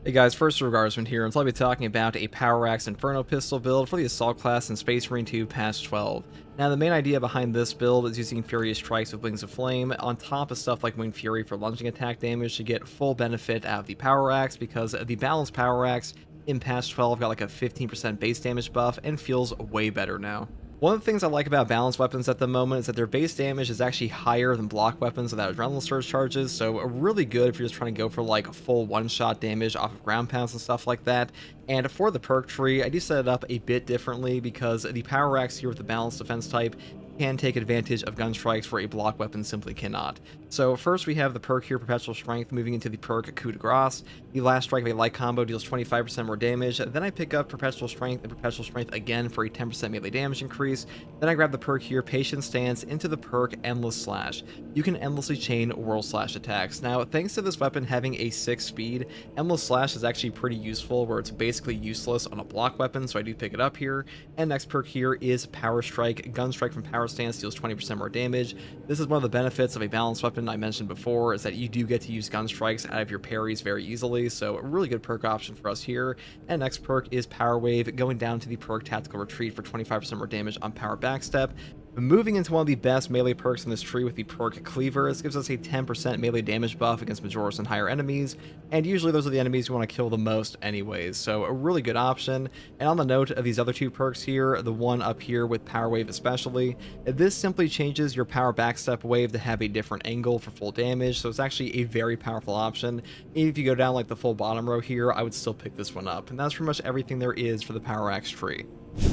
Hey guys, first Regardsman here, and so I'll be talking about a Power Axe Inferno pistol build for the Assault class in Space Marine 2 Patch 12. Now the main idea behind this build is using Furious Strikes with Wings of Flame on top of stuff like Winged Fury for lunging attack damage to get full benefit out of the Power Axe, because the balanced Power Axe in Patch 12 got like a 15% base damage buff and feels way better now. One of the things I like about balanced weapons at the moment is that their base damage is actually higher than block weapons without adrenaline surge charges, so really good if you're just trying to go for like full one-shot damage off of ground pounds and stuff like that. And for the perk tree, I do set it up a bit differently because the Power Axe here with the balanced defense type can take advantage of gun strikes where a block weapon simply cannot. So first we have the perk here, Perpetual Strength, moving into the perk Coup de Grace. The last strike of a light combo deals 25% more damage. Then I pick up Perpetual Strength and Perpetual Strength again for a 10% melee damage increase. Then I grab the perk here, Patient Stance, into the perk Endless Slash. You can endlessly chain Whirl Slash attacks. Now, thanks to this weapon having a 6 speed, Endless Slash is actually pretty useful where it's basically useless on a block weapon, so I do pick it up here. And next perk here is Power Strike. Gun Strike from Power Stance deals 20% more damage. This is one of the benefits of a balanced weapon I mentioned before, is that you do get to use gun strikes out of your parries very easily, so a really good perk option for us here. And next perk is Power Wave, going down to the perk Tactical Retreat for 25% more damage on Power Backstep. Moving into one of the best melee perks in this tree with the perk Cleaver. This gives us a 10% melee damage buff against Majoris and higher enemies, and usually those are the enemies we want to kill the most anyways, so a really good option. And on the note of these other two perks here, the one up here with Power Wave especially, this simply changes your Power Backstep wave to have a different angle for full damage, so it's actually a very powerful option. Even if you go down like the full bottom row here, I would still pick this one up, and that's pretty much everything there is for the Power Axe tree.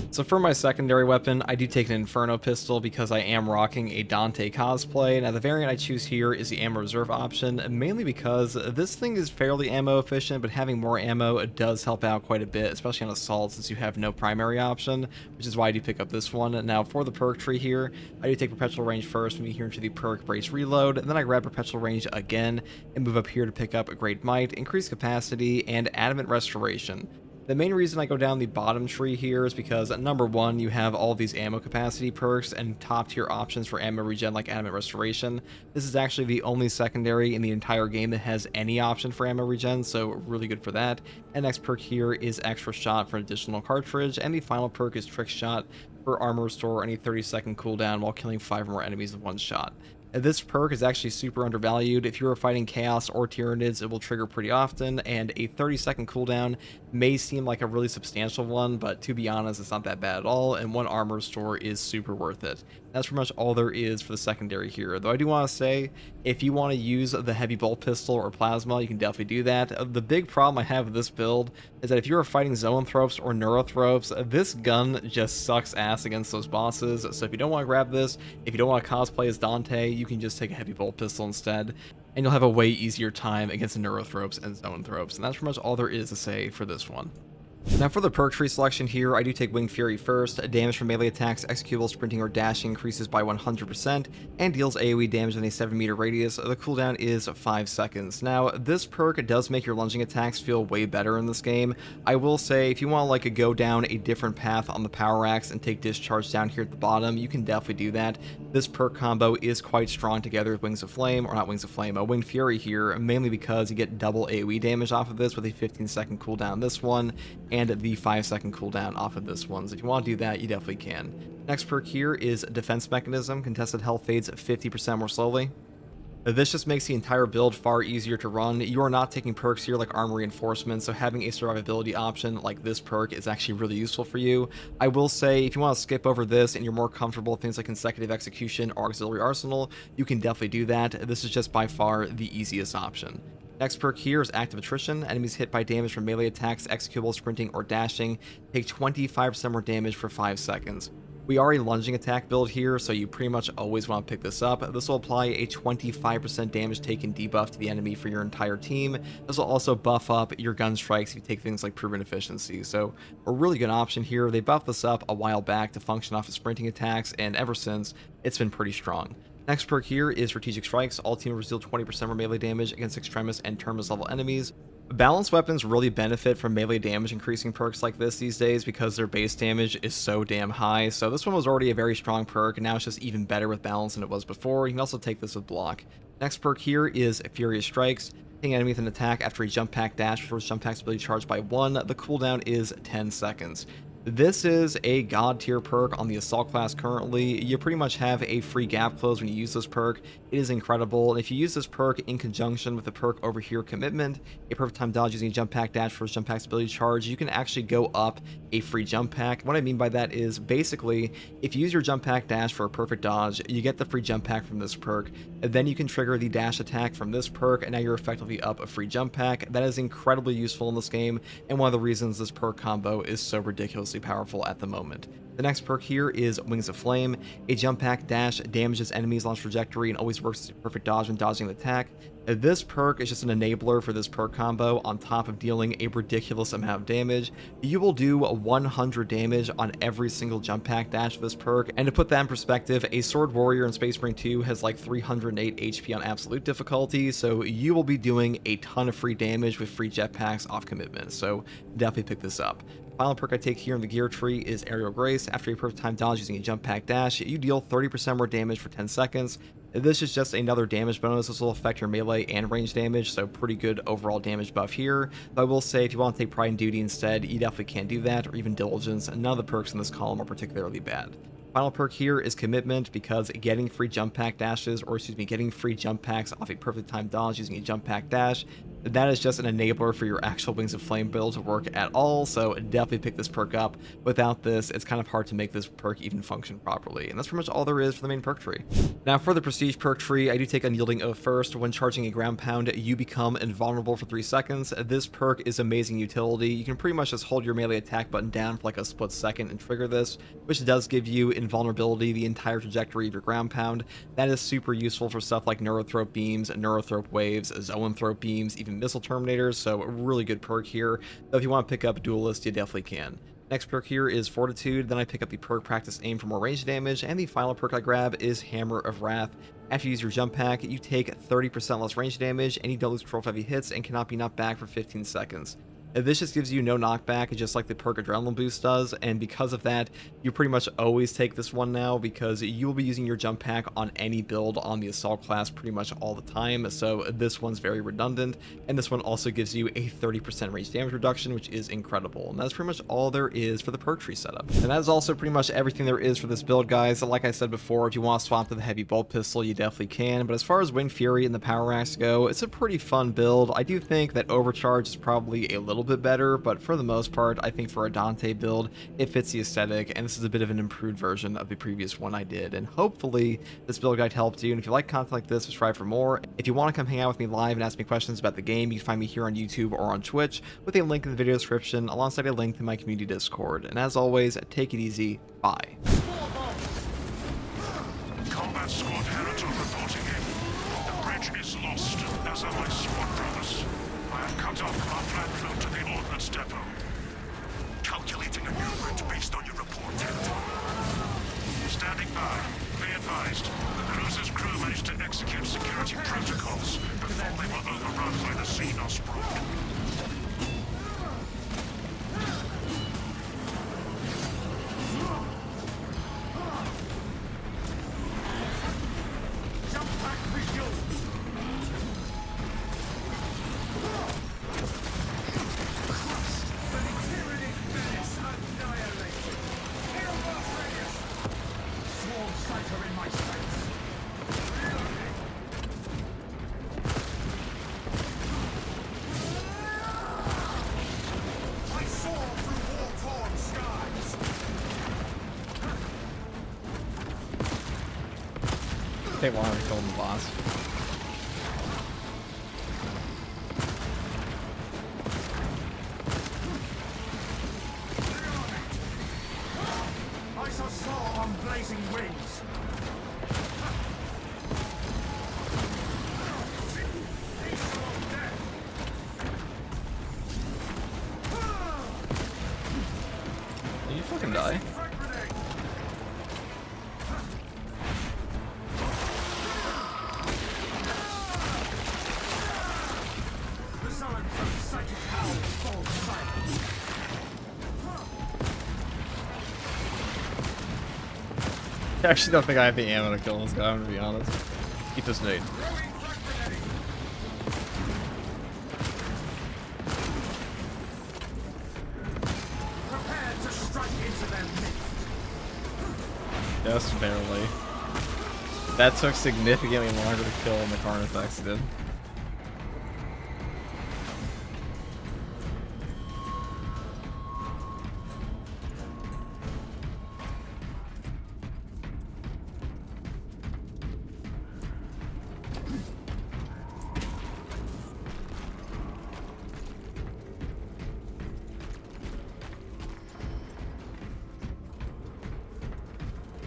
So for my secondary weapon, I do take an Inferno pistol because I am rocking a Dante cosplay. Now the variant I choose here is the ammo reserve option, mainly because this thing is fairly ammo efficient, but having more ammo does help out quite a bit, especially on assault since you have no primary option, which is why I do pick up this one. Now for the perk tree here, I do take Perpetual Range first, moving here into the perk Brace Reload, and then I grab Perpetual Range again and move up here to pick up a Great Might, Increased Capacity, and Adamant Restoration. The main reason I go down the bottom tree here is because, number one, you have all these ammo capacity perks and top tier options for ammo regen like Adamant Restoration. This is actually the only secondary in the entire game that has any option for ammo regen, so really good for that. And next perk here is Extra Shot for an additional cartridge, and the final perk is Trick Shot for armor restore any 30-second cooldown while killing 5 more enemies with one shot. This perk is actually super undervalued. If you are fighting Chaos or Tyranids, it will trigger pretty often, and a 30-second cooldown may seem like a really substantial one, but to be honest, it's not that bad at all, and one armor restore is super worth it. That's pretty much all there is for the secondary here, though I do want to say, if you want to use the heavy bolt pistol or plasma, you can definitely do that. The big problem I have with this build is that if you are fighting Zoanthropes or Neurothropes, this gun just sucks ass against those bosses, so if you don't want to grab this, if you don't want to cosplay as Dante, you can just take a heavy bolt pistol instead, and you'll have a way easier time against the Neurothropes and Zoanthropes, and that's pretty much all there is to say for this one. Now for the perk tree selection here, I do take Winged Fury first. Damage from melee attacks, executable, sprinting, or dashing increases by 100% and deals AoE damage within a 7-meter radius. The cooldown is 5 seconds. Now this perk does make your lunging attacks feel way better in this game. I will say if you want to like go down a different path on the Power Axe and take Discharge down here at the bottom, you can definitely do that. This perk combo is quite strong together with Wings of Flame, or not Wings of Flame, Winged Fury here, mainly because you get double AoE damage off of this with a 15-second cooldown on this one, and the 5-second cooldown off of this one. So if you want to do that, you definitely can. Next perk here is Defense Mechanism. Contested health fades 50% more slowly. This just makes the entire build far easier to run. You are not taking perks here like Armor Reinforcement, so having a survivability option like this perk is actually really useful for you. I will say, if you want to skip over this and you're more comfortable with things like Consecutive Execution or Auxiliary Arsenal, you can definitely do that. This is just by far the easiest option. Next perk here is Active Attrition. Enemies hit by damage from melee attacks, executable, sprinting, or dashing take 25% more damage for 5 seconds. We are a lunging attack build here, so you pretty much always want to pick this up. This will apply a 25% damage taken debuff to the enemy for your entire team. This will also buff up your gun strikes if you take things like Proven Efficiency, so a really good option here. They buffed this up a while back to function off of sprinting attacks, and ever since, it's been pretty strong. Next perk here is Strategic Strikes. All team members deal 20% more melee damage against Extremis and Terminus level enemies. Balanced weapons really benefit from melee damage increasing perks like this these days because their base damage is so damn high. So this one was already a very strong perk, and now it's just even better with balance than it was before. You can also take this with block. Next perk here is Furious Strikes. Hitting enemy with an attack after a jump pack dash restores jump pack's ability charged by 1. The cooldown is 10 seconds. This is a god tier perk on the assault class currently. You pretty much have a free gap close when you use this perk. It is incredible, and if you use this perk in conjunction with the perk over here, Commitment, a perfect time dodge using a jump pack dash for jump pack's ability charge, you can actually go up a free jump pack. What I mean by that is basically if you use your jump pack dash for a perfect dodge, you get the free jump pack from this perk, and then you can trigger the dash attack from this perk, and now you're effectively up a free jump pack. That is incredibly useful in this game, and one of the reasons this perk combo is so ridiculously powerful at the moment. The next perk here is Wings of Flame. A jump pack dash damages enemies' launch trajectory and always works as a perfect dodge when dodging the attack. This perk is just an enabler for this perk combo on top of dealing a ridiculous amount of damage. You will do 100 damage on every single jump pack dash of this perk, and to put that in perspective, a Sword Warrior in Space Marine 2 has like 308 HP on absolute difficulty, so you will be doing a ton of free damage with free jetpacks off Commitment, so definitely pick this up. Final perk I take here in the gear tree is Aerial Grace. After a perfect time dodge using a jump pack dash, you deal 30% more damage for 10 seconds. This is just another damage bonus. This will affect your melee and range damage, so pretty good overall damage buff here. But I will say, if you want to take Pride and Duty instead, you definitely can do that, or even Diligence. None of the perks in this column are particularly bad. Final perk here is Commitment, because getting free jump pack dashes, or excuse me, getting free jump packs off a perfect time dodge using a jump pack dash, that is just an enabler for your actual Wings of Flame build to work at all, so definitely pick this perk up. Without this, it's kind of hard to make this perk even function properly, and that's pretty much all there is for the main perk tree. Now for the Prestige perk tree, I do take Unyielding Oath first. When charging a ground pound, you become invulnerable for 3 seconds. This perk is amazing utility. You can pretty much just hold your melee attack button down for like a split second and trigger this, which does give you invulnerability the entire trajectory of your ground pound. That is super useful for stuff like Neurothrope beams, Neurothrope waves, Zoanthrope beams, even missile terminators, so a really good perk here. Though if you want to pick up Duelist, you definitely can. Next perk here is Fortitude, then I pick up the perk Practice Aim for more range damage, and the final perk I grab is Hammer of Wrath. After you use your jump pack, you take 30% less range damage, and you don't lose control of heavy hits and cannot be knocked back for 15 seconds. This just gives you no knockback, just like the perk Adrenaline Boost does, and because of that, you pretty much always take this one now, because you will be using your jump pack on any build on the Assault class pretty much all the time, so this one's very redundant, and this one also gives you a 30% range damage reduction, which is incredible, and that's pretty much all there is for the perk tree setup. And that is also pretty much everything there is for this build, guys. Like I said before, if you want to swap to the Heavy Bolt Pistol, you definitely can, but as far as Wind Fury and the Power Axe go, it's a pretty fun build. I do think that Overcharge is probably a little bit better, but for the most part, I think for a Dante build, it fits the aesthetic, and this is a bit of an improved version of the previous one I did, and hopefully this build guide helped you. And if you like content like this, subscribe for more. If you want to come hang out with me live and ask me questions about the game, you can find me here on YouTube or on Twitch with a link in the video description alongside a link to my community Discord. And as always, take it easy. Bye. Combat squad Heritage reporting in. The bridge is lost, as are my squad brothers. I have cut off our flat route to the ordnance depot. Calculating a new route based on your report, Heritage. Standing by. Be advised, the cruiser's crew managed to execute security protocols before they were overrun by the Xenos brood. Take longer to kill the boss. I saw Saw on blazing wings. Did you fucking die? I actually don't think I have the ammo to kill this guy, I'm gonna be honest. Keep this nade. Just barely. That took significantly longer to kill than the Carnifex did.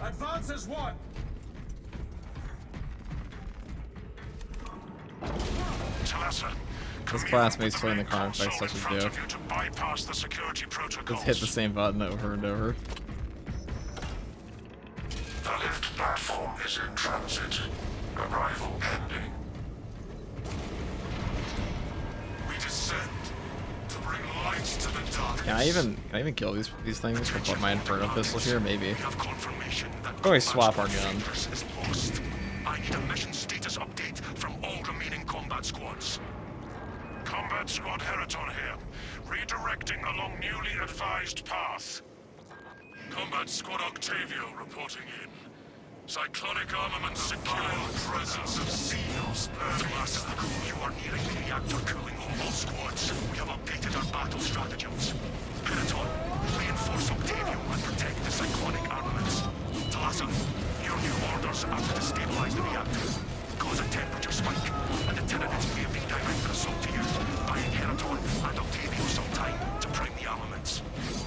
Advance as one. Talassa, His classmates playing the Carnifex such a joke. to bypass the security protocols. Just hit the same button over and over. The lift platform is in transit. Arrival pending. We descend to bring light to the darkness. Can I even kill these things with my Inferno Pistol here? Maybe. We have confirmation that Always swap our gun. is lost. I need a mission status update from all remaining combat squads. Combat Squad Heraton here, redirecting along newly advised path. Combat Squad Octavio reporting in. Cyclonic armament secure. Presence of Xenos. Talassa, you are nearing the reactor cooling on all squads. We have updated our battle stratagems. Heraton, reinforce Octavio and protect the cyclonic armaments. Talassa, your new orders are to destabilize the reactor, cause a temperature spike, and the Tyranids may redirect their assault to you, buying Heraton and Octavio some time to prime the armaments.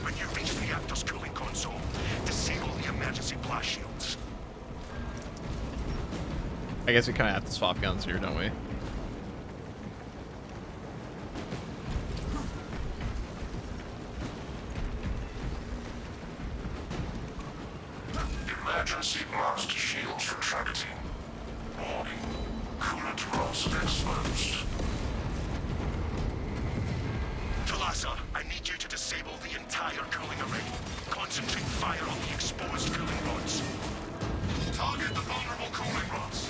When you reach the reactor's cooling console, disable the emergency blast shields. I guess we kind of have to swap guns here, don't we? Emergency blast shields retracting. Warning. Coolant rods exposed. Talassa, I need you to disable the entire cooling array. Concentrate fire on the exposed cooling rods. Target the vulnerable cooling rods.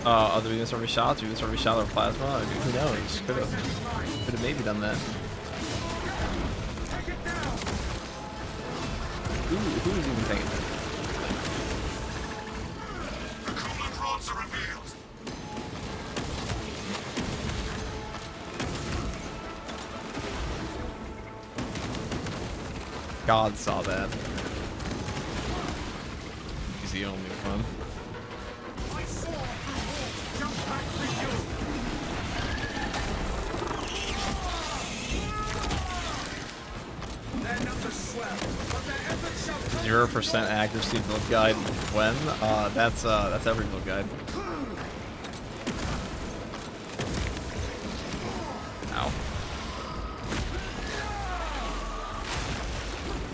Other units already shot, units already shot their plasma. I mean, who knows? Could have maybe done that. Who's even taking that? The coolant rods are revealed. God saw that. He's the only one. Zero % accuracy build guide. When? That's every build guide. Ow.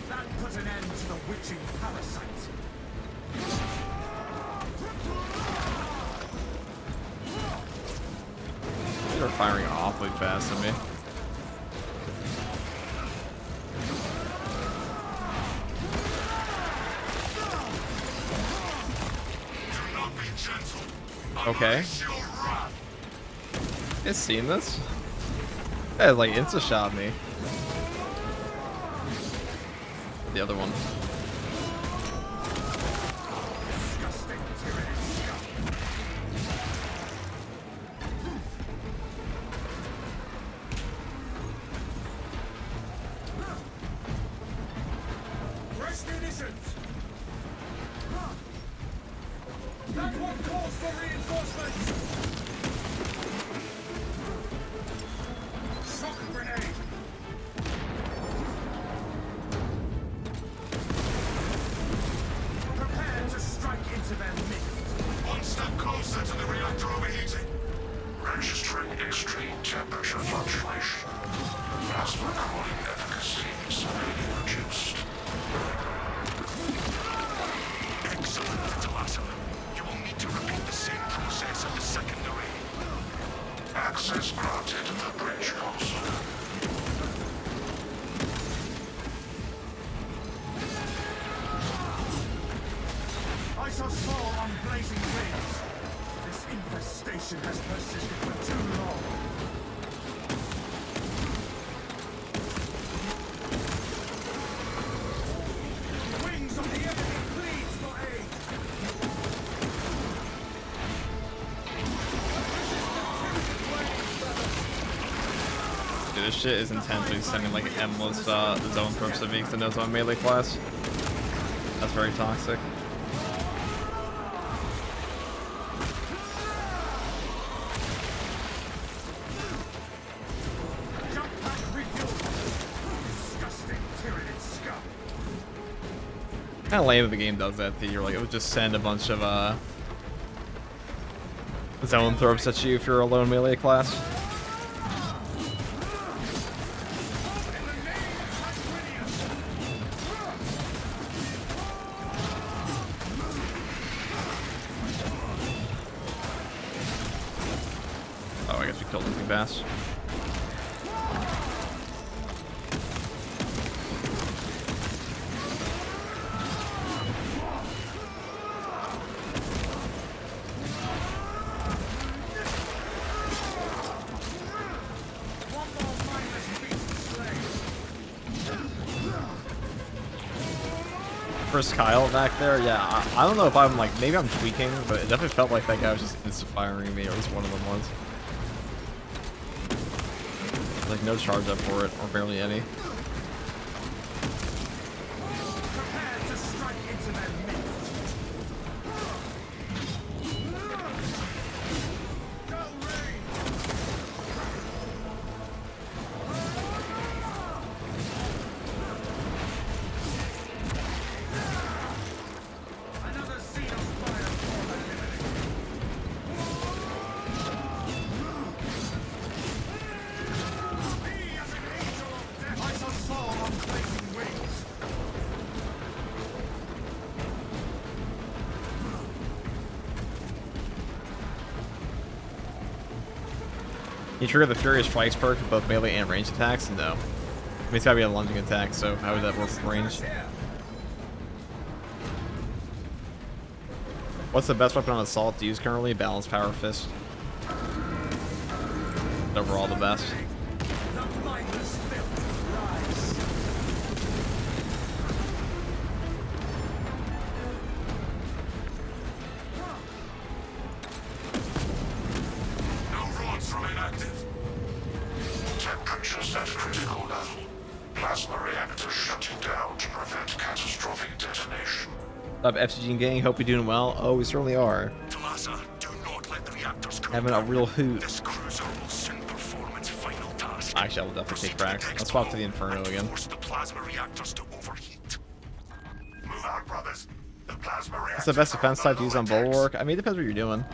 That put an end to the witching parasite. They're firing awfully fast at me. Okay. It's seen this? Yeah, like insta-shot me. The other one. Fresh munitions. That one calls for reinforcements. Shock grenade. Prepare to strike into their midst. One step closer to the reactor overheating. registering extreme temperature fluctuation. Plasma cooling efficacy severely reduced. Excellent, Talasa. You will need to repeat the same process at the second array. Access granted to the bridge console. I saw Saul on blazing wings. This infestation has persisted for too long. Wings of the enemy pleads for aid. Dude, this shit is intensely sending like endless zone probes that makes the no zone melee class. That's very toxic. Jump pack refuel. Disgusting Tyranid scum. Kind of lame that the game does that to you. Like, it would just send a bunch of zone throws at you if you're a lone melee class. Oh, I guess we killed him too fast. One more mindless beast slain. First Kyle back there, yeah, I don't know if I'm like, maybe I'm tweaking, but it definitely felt like that guy was just insta-firing me, or at least one of them was. Like, no charge up for it, or barely any. Prepare to strike into their midst. Go rain. Another scene of fire for the living. Me as an angel of death. I saw Saul on blazing wings. You trigger the Furious Strikes perk with both melee and ranged attacks? No. I mean, it's gotta be a lunging attack, so how would that work with range? What's the best weapon on Assault to use currently? Balanced Power Fist. Overall the best. The mindless filth rise. No rods remain active. Temperatures at critical level. Plasma reactor shutting down to prevent catastrophic detonation. Up FCG and gang, hope you're doing well. Oh, we certainly are. Talasa, do not let the reactors cool Having a down. real hoot. This cruiser will soon perform its final task. Actually, I will definitely take cracks. Proceed Let's to swap to the next Inferno and again. Force the plasma reactors to overheat. Move out, brothers. The plasma reactors What's the best defense type to use on Bulwark? I mean, it depends what you're doing.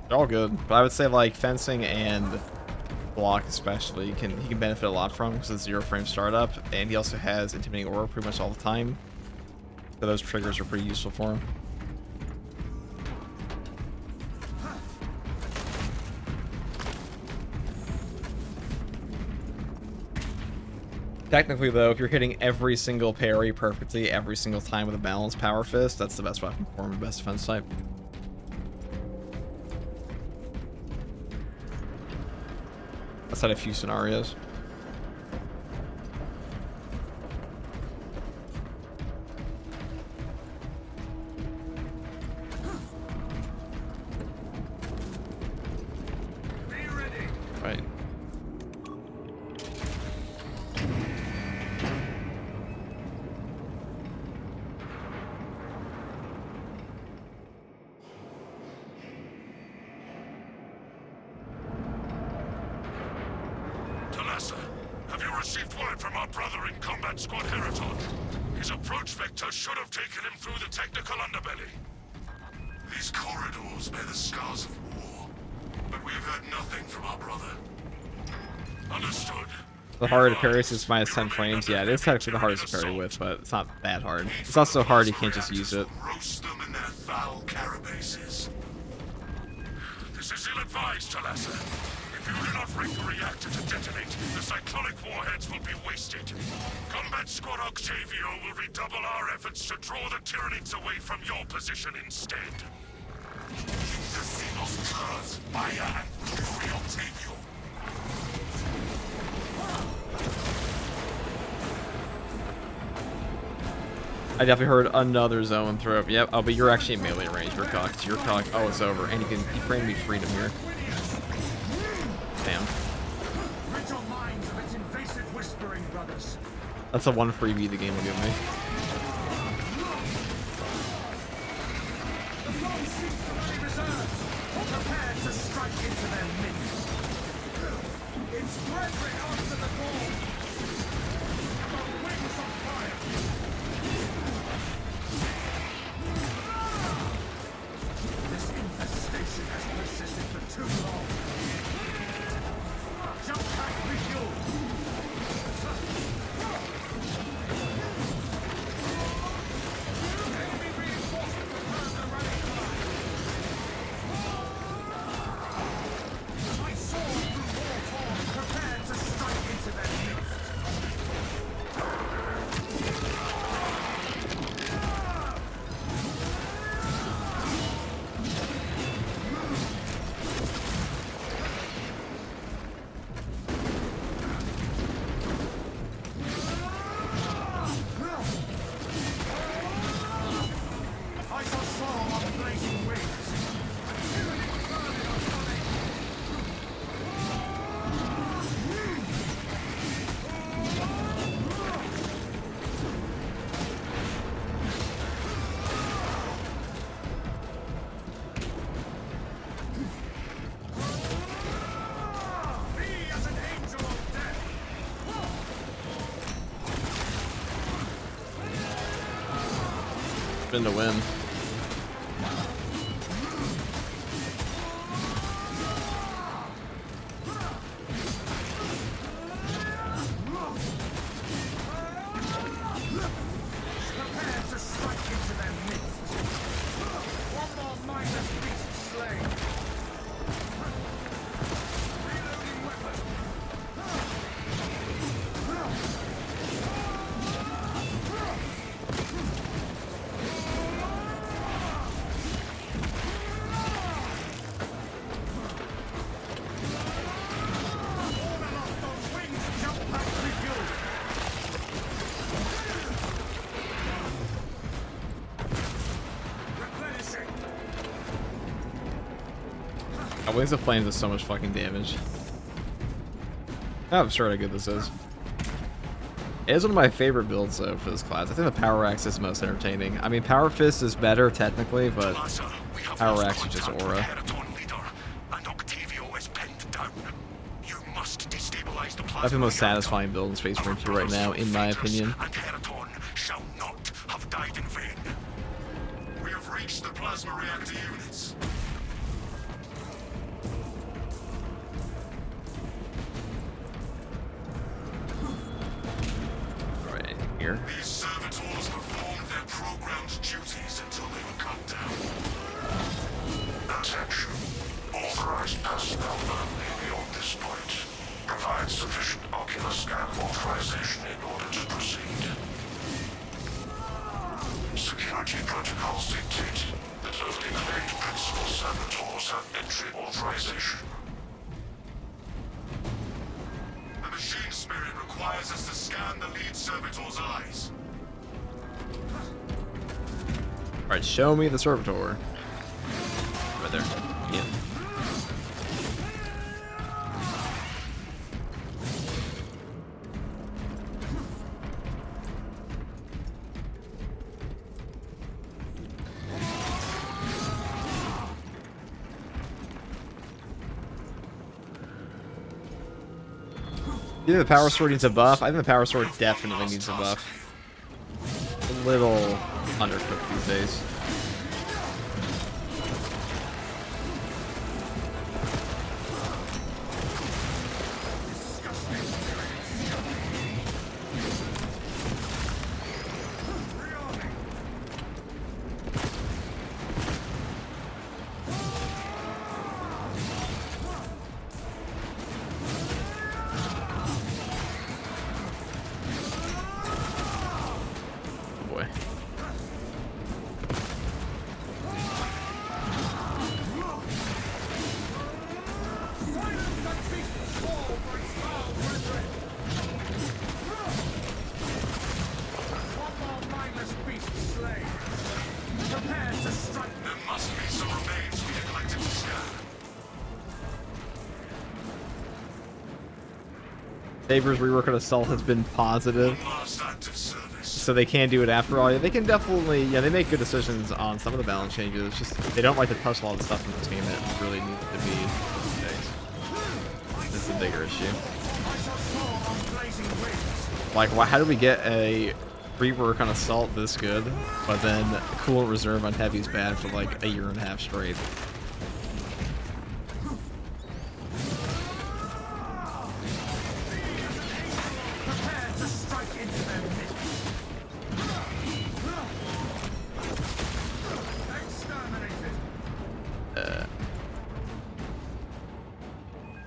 They're all good, but I would say like fencing and block especially, he can benefit a lot from because it's 0 frame startup, and he also has intimidating aura pretty much all the time. So those triggers are pretty useful for him. Technically, though, if you're hitting every single parry perfectly every single time with a balanced power fist, that's the best weapon for him, the best defense type. Outside a few scenarios. Be ready. Right. Talasa, have you received word from our brother in Combat Squad Heraton? His approach vector should have taken him through the technical underbelly. These corridors bear the scars of war, but we have heard nothing The hard to parry is minus 10 frames. Yeah, it is technically the hardest to parry with, but it's not that hard. It's not so hard you can't just use it. Roast them in their foul carapaces. This is ill-advised, Talassa. If you do not rig the reactor to detonate, the cyclonic warheads will be wasted. Combat Squad Octavio will redouble our efforts to draw the Tyranids away from your position instead. Asesinos turns, Maya and Fury Octavio. I definitely heard another zone throw up. Yep. Oh, but you're actually in melee range. You're cocked. You're cocked. Oh, it's over. And you granted me freedom here. Damn. Rid your minds of its invasive whispering, brothers. That's a one freebie the game will give me. The foe seeks the very reserves. Prepare to strike into their midst. Its brethren answer the call. The wings of fire. This infestation has persisted for too long. Jump back, refuel. Enemy reinforcements have heard the rally cry. I saw through war-torn, prepared to strike into their midst. I saw Saul on blazing wings. Tyranny burning on coming. Be as an angel of death. Been to win. Prepare to strike into their midst. One more mindless beast slain. Reloading weapon. Order off those wings. Jump back, refuel. Replenishing. Wings of Flames does so much fucking damage. How absurd how good this is. It is one of my favorite builds, though, for this class. I think the Power Axe is most entertaining. I mean, Power Fist is better, technically, but Talassa, we have Power lost Axe is just contact with aura. Heraton leader, and Octavio is pinned down. You must destabilize the That's the plasma most reactor. satisfying build in Space Marine 2 right now, in my opinion. And Heraton shall not have died in vain. We have reached the plasma reactor units. Right here. These servitors performed their programmed duties until they were cut down. Attention. Authorized personnel only beyond this point. Provide sufficient ocular scan authorization in order to proceed. Security protocols dictate that only claimed principal servitors have entry authorization. The machine spirit requires us to scan the lead servitor's eyes. Alright, show me the Servitor. Right there. Yeah. Do you think the Power Sword needs a buff? I think the Power Sword definitely needs a buff. A little undercooked these days. Disgusting tyranny. Saber's rework on Assault has been positive, Last active service. so they can do it after all. Yeah, they can definitely, yeah, they make good decisions on some of the balance changes. It's just they don't like to touch a lot of the stuff in this game that really needs to be fixed. It's a bigger issue. Like, how did we get a rework on Assault this good, but then Coolant Reserve on Heavy's bad for like a year and a half straight?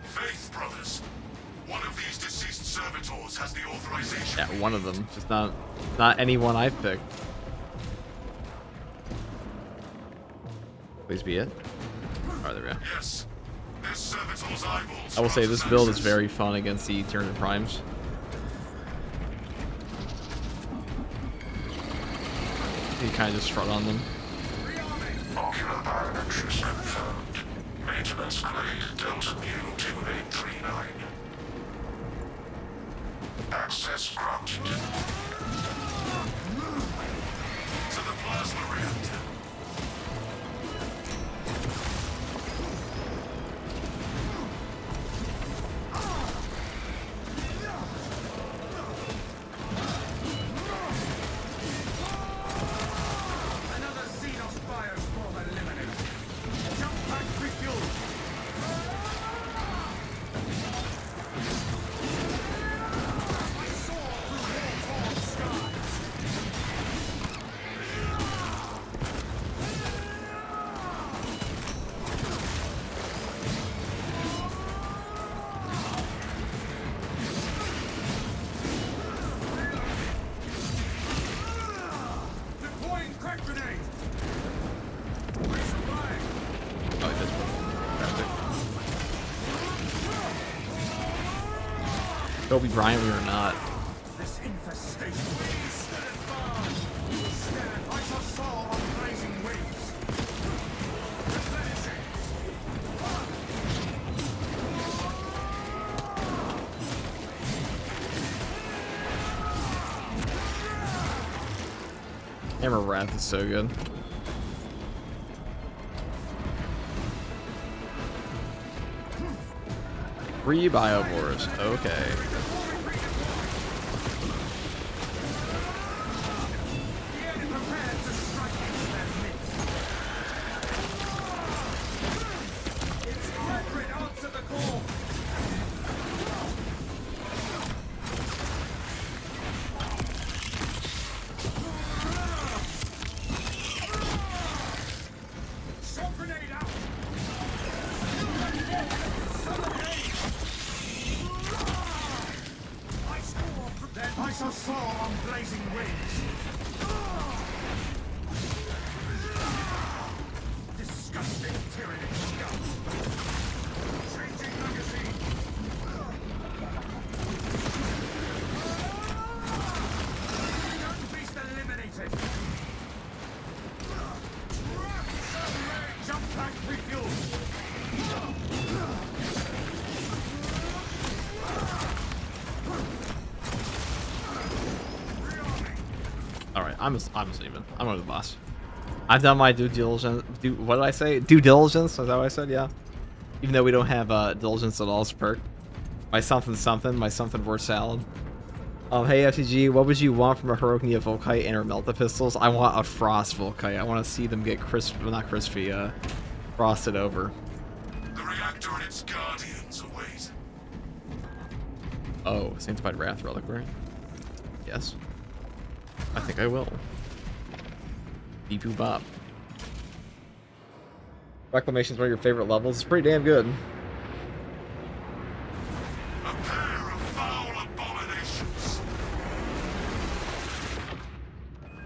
Faith brothers. One of these deceased servitors has the authorization. Yeah, one of them, just not anyone I've picked. Please be it. Oh, there we go. Yes. This servitor's eyeballs. I will say this build is very fun against the Tyranid Primes. You kind of just strut on them. Ocular parameters confirmed. Maintenance grade Delta Mu 2839. Access granted. To the plasma reactor. Another Xenos bioswarm eliminated. Jump pack refueled. I soar through war-torn skies. Deploying crack grenade. Resupplying. Oh, this one. Kobe Bryant, we were not. This infestation. Stand firm. Stand. I shall soar on blazing wings. Replenishing. Hammer Wrath is so good. Three Biovores. Okay. Be prepared to strike into their midst. It's Frederick, answer the call. Shock grenade out. I shall soar on blazing wings. Disgusting tyrannic scum. Changing magazine. Young beast eliminated. Jump pack refueled. Alright, I'm even. I'm going to the boss. I've done my due diligence. What did I say? Due diligence? Is that what I said? Yeah. Even though we don't have diligence at all as perk. My something something. My something word salad. Hey FTG, what would you want from a Herognia Volkite and her Melta pistols? I want a Frost Volkite. I want to see them get crisp, well, not crispy, frosted over. The reactor and its guardians await. Oh, Sanctified Wrath Reliquary? Yes. I think I will. Beep boop bop. Reclamation's one of your favorite levels. It's pretty damn good. A pair of foul abominations.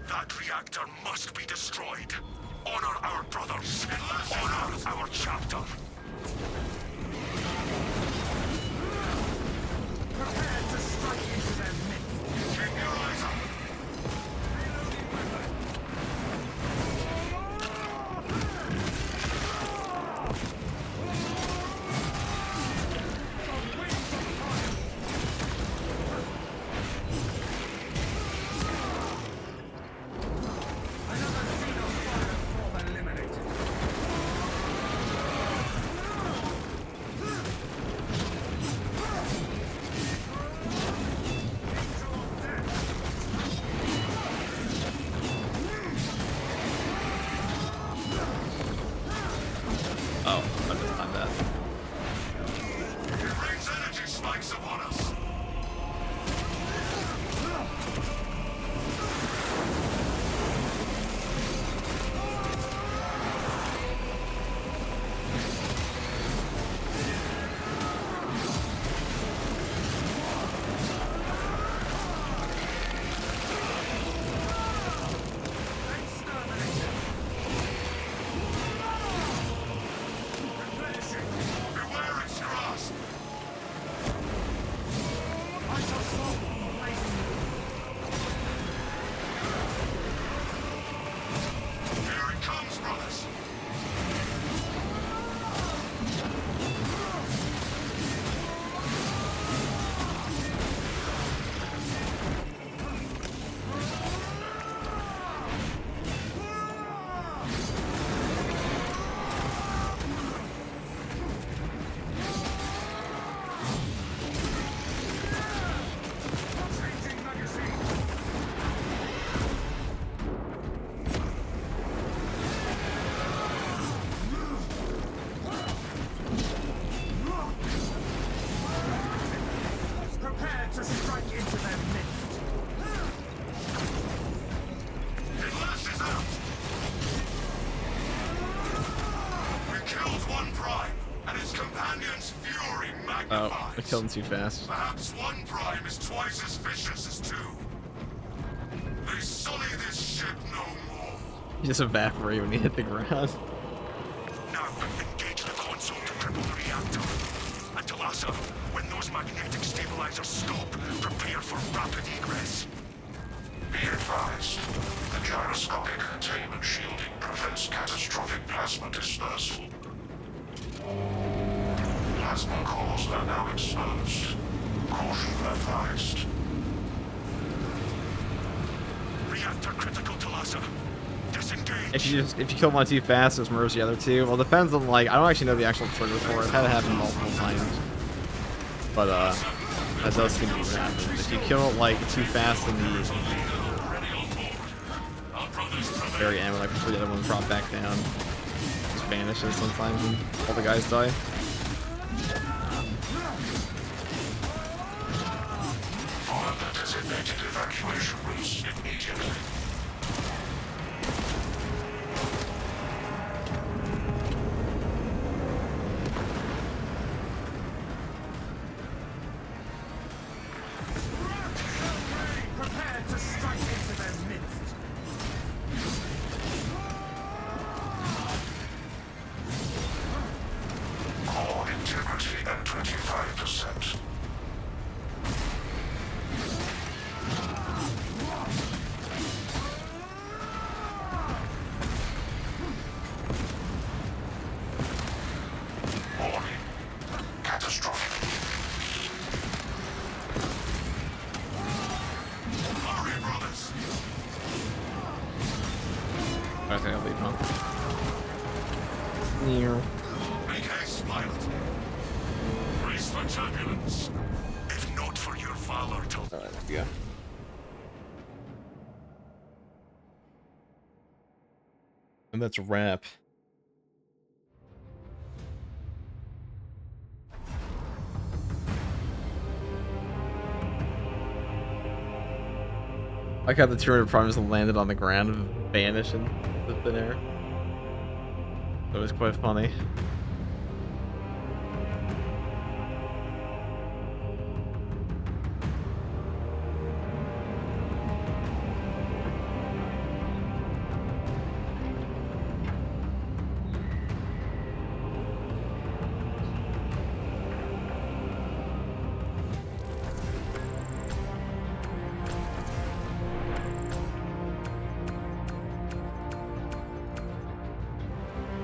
That reactor must be destroyed. Honor our brothers. Honor our chapter. Prepare to strike into their midst. Keep your eyes up. Oh, magnifies. I killed him too fast. Perhaps one prime is twice as vicious as two. They sully this ship no more. You just evaporate when you hit the ground. Now, engage the console to cripple the reactor. And Talassa, when those magnetic stabilizers stop, prepare for rapid egress. Be advised, the gyroscopic containment shielding prevents catastrophic plasma dispersal. Plasma cores are now exposed. Caution advised. Reactor critical, Talassa. Disengage. If you kill one too fast, it murders the other two. Well, it depends on, like, I don't actually know the actual trigger for it. It had to happen multiple times. But that does seem to be what happens. If you kill it like too fast in the very end, when before the other ones drop back down, it just vanishes sometimes and all the guys die. Follow the designated evacuation routes immediately. Prepare to strike into their midst. Core integrity at 25%. Warning. Catastrophic. Hurry, brothers. I think I'll leave, huh? Near. Make haste, pilot. Brace for turbulence. If not for your valor, till Alright, there we go. And that's a wrap. I got the 200 primes landed on the ground and vanished in the thin air. That was quite funny.